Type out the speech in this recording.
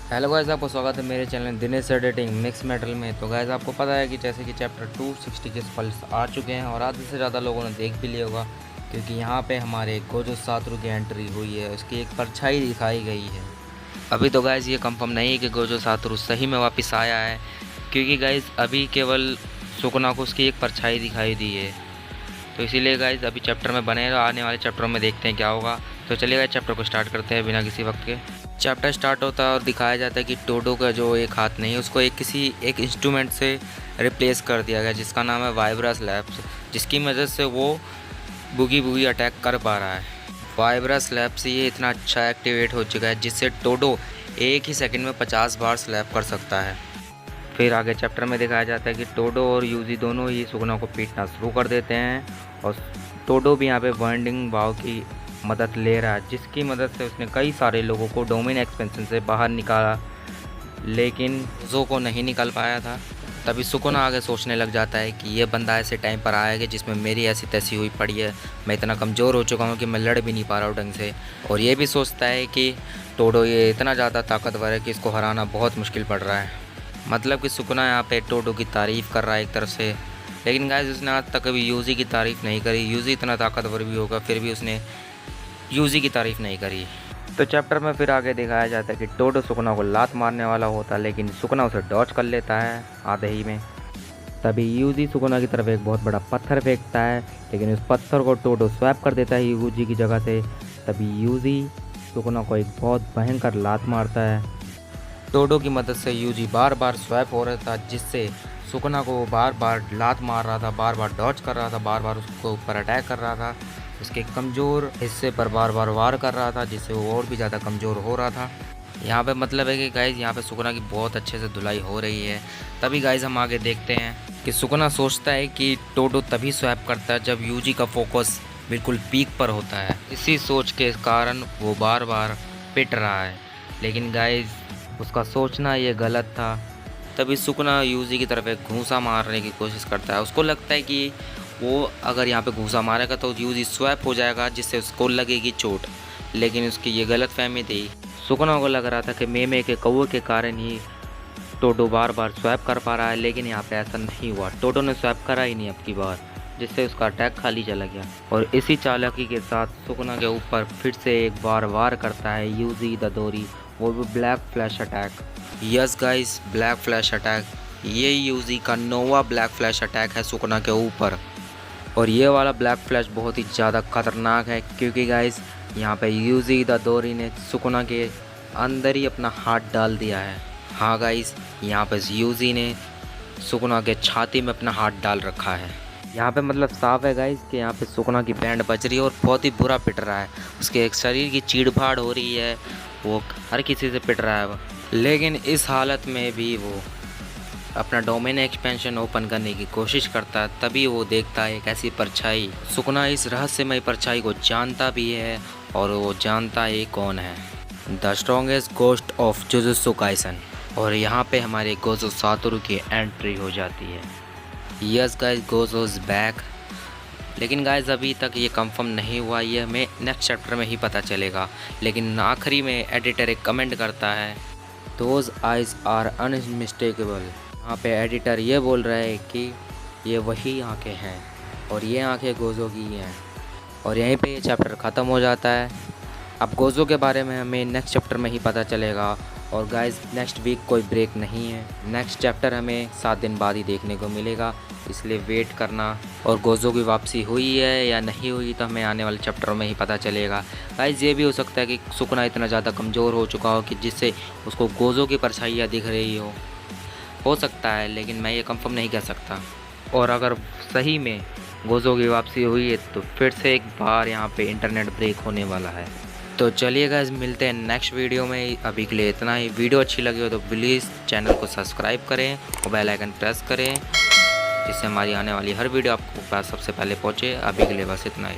Hello guys, आपको स्वागत है मेरे channel Dinesh editing mix metal में। तो गाइस, आपको पता है कि जैसे कि चैप्टर 260 के स्पेल्स आ चुके हैं और आधे से ज़्यादा लोगों ने देख भी लिया होगा, क्योंकि यहाँ पे हमारे गोजो सातरू की एंट्री हुई है, उसकी एक परछाई दिखाई गई है। अभी तो गाइस ये कंफर्म नहीं है कि गोजो सातरू सही में वापस आया है, क्योंकि गाइस अभी केवल सुकुना को उसकी एक परछाई दिखाई दी है। तो इसीलिए गाइस अभी चैप्टर में बने रहो, आने वाले चैप्टरों में देखते हैं क्या होगा। तो चलिए गाइस चैप्टर को स्टार्ट करते हैं बिना किसी वक्त के। चैप्टर स्टार्ट होता है और दिखाया जाता है कि टोडो का जो एक हाथ नहीं है उसको एक इंस्ट्रूमेंट से रिप्लेस कर दिया गया, जिसका नाम है वाइब्रा स्लैब्स, जिसकी मदद से वो बुगी बुगी अटैक कर पा रहा है। वाइब्रा स्लैब से ये इतना अच्छा एक्टिवेट हो चुका है जिससे टोडो एक ही सेकंड में 50 बार स्लैब कर सकता है। फिर आगे चैप्टर में दिखाया जाता है कि टोडो और यूजी दोनों ही सुकुना को पीटना शुरू कर देते हैं और टोडो भी यहाँ पे वाइंडिंग वाव की मदद ले रहा है, जिसकी मदद से उसने कई सारे लोगों को डोमेन एक्सपेंशन से बाहर निकाला, लेकिन जो को नहीं निकल पाया था। तभी सुकुना आगे सोचने लग जाता है कि ये बंदा ऐसे टाइम पर आएगा जिसमें मेरी ऐसी तैसी हुई पड़ी है, मैं इतना कमज़ोर हो चुका हूँ कि मैं लड़ भी नहीं पा रहा हूँ ढंग से। और ये भी सोचता है कि टोडो ये इतना ज़्यादा ताकतवर है कि इसको हराना बहुत मुश्किल पड़ रहा है। मतलब कि सुकुना यहाँ पे टोडो की तारीफ़ कर रहा है एक तरफ से, लेकिन गाइस उसने आज तक कभी यूजी की तारीफ़ नहीं करी। यूजी इतना ताकतवर भी होगा फिर भी उसने यूजी की तारीफ़ नहीं करी। तो चैप्टर में फिर आगे दिखाया जाता है कि टोडो सुकुना को लात मारने वाला होता है, लेकिन सुकुना उसे डॉच कर लेता है आधे ही में। तभी यूजी सुकुना की तरफ एक बहुत बड़ा पत्थर फेंकता है, लेकिन उस पत्थर को टोडो स्वैप कर देता है यूजी की जगह से। तभी यूजी सुकुना को एक बहुत भयंकर लात मारता है। टोडो की मदद से यूजी बार बार स्वैप हो रहा था, जिससे सुकुना को बार बार लात मार रहा था, बार बार डॉच कर रहा था, बार बार उसको ऊपर अटैक कर रहा था, उसके कमज़ोर हिस्से पर बार बार वार कर रहा था, जिससे वो और भी ज़्यादा कमज़ोर हो रहा था। यहाँ पे मतलब है कि गाइज़ यहाँ पे सुकुना की बहुत अच्छे से धुलाई हो रही है। तभी गाइज़ हम आगे देखते हैं कि सुकुना सोचता है कि टोडो तभी स्वैप करता है जब यूजी का फोकस बिल्कुल पीक पर होता है। इसी सोच के कारण वो बार बार पिट रहा है, लेकिन गाइज़ उसका सोचना ये गलत था। तभी सुकुना यूजी की तरफ एक घूंसा मारने की कोशिश करता है। उसको लगता है कि वो अगर यहाँ पे घूंसा मारेगा तो यूजी स्वैप हो जाएगा, जिससे उसको लगेगी चोट, लेकिन उसकी ये गलत फहमी थी। सुकुना को लग रहा था कि मेमे के कौवे के कारण ही टोडो बार बार स्वैप कर पा रहा है, लेकिन यहाँ पे ऐसा नहीं हुआ। टोडो ने स्वैप करा ही नहीं अब की बार, जिससे उसका अटैक खाली चला गया। और इसी चालाकी के साथ सुकुना के ऊपर फिर से एक बार वार करता है यूजी द दोरी, वो भी black flash attack. Yes guys, black flash attack. ये यूजी का नोवा ब्लैक फ्लैश अटैक है सुकुना के ऊपर। और ये वाला ब्लैक फ्लैश बहुत ही ज़्यादा खतरनाक है, क्योंकि गाइस यहाँ पे यूजी द दोरी ने सुकुना के अंदर ही अपना हाथ डाल दिया है। हाँ गाइस, यहाँ पे यूजी ने सुकुना के छाती में अपना हाथ डाल रखा है। यहाँ पे मतलब साफ है गाइस कि यहाँ पे सुकुना की बैंड बज रही है और बहुत ही बुरा पिट रहा है। उसके एक शरीर की चीड़-फाड़ हो रही है, वो हर किसी से पिट रहा है वो। लेकिन इस हालत में भी वो अपना डोमेन एक्सपेंशन ओपन करने की कोशिश करता है। तभी वो देखता है एक ऐसी परछाई। सुकुना इस रहस्यमय परछाई को जानता भी है और वो जानता है कौन है, the strongest ghost of jujutsu Kaisen. और यहाँ पे हमारे गोजो सातोरू की एंट्री हो जाती है। Yes guys, Gojo is back. लेकिन गाइस अभी तक ये कंफर्म नहीं हुआ, ये हमें नेक्स्ट चैप्टर में ही पता चलेगा। लेकिन आखिरी में एडिटर एक कमेंट करता है, दोज आइज आर अनमिस्टेकेबल। यहाँ पे एडिटर ये बोल रहा है कि ये वही आंखें हैं और ये आंखें गोजो की हैं। और यहीं पे ये चैप्टर ख़त्म हो जाता है। अब गोजो के बारे में हमें नेक्स्ट चैप्टर में ही पता चलेगा। और गाइस नेक्स्ट वीक कोई ब्रेक नहीं है, नेक्स्ट चैप्टर हमें 7 दिन बाद ही देखने को मिलेगा, इसलिए वेट करना। और गोजो की वापसी हुई है या नहीं हुई तो हमें आने वाले चैप्टरों में ही पता चलेगा। गाइस ये भी हो सकता है कि सुकुना इतना ज़्यादा कमज़ोर हो चुका हो कि जिससे उसको गोजो की परछाइयाँ दिख रही हो सकता है, लेकिन मैं ये कंफर्म नहीं कर सकता। और अगर सही में गोजो की वापसी हुई है तो फिर से एक बार यहाँ पे इंटरनेट ब्रेक होने वाला है। तो चलिए गाइस, मिलते हैं नेक्स्ट वीडियो में। अभी के लिए इतना ही। वीडियो अच्छी लगी हो तो प्लीज़ चैनल को सब्सक्राइब करें और बेल आइकन प्रेस करें, जिससे हमारी आने वाली हर वीडियो आपको पास सबसे पहले पहुँचे। अभी के लिए बस इतना ही।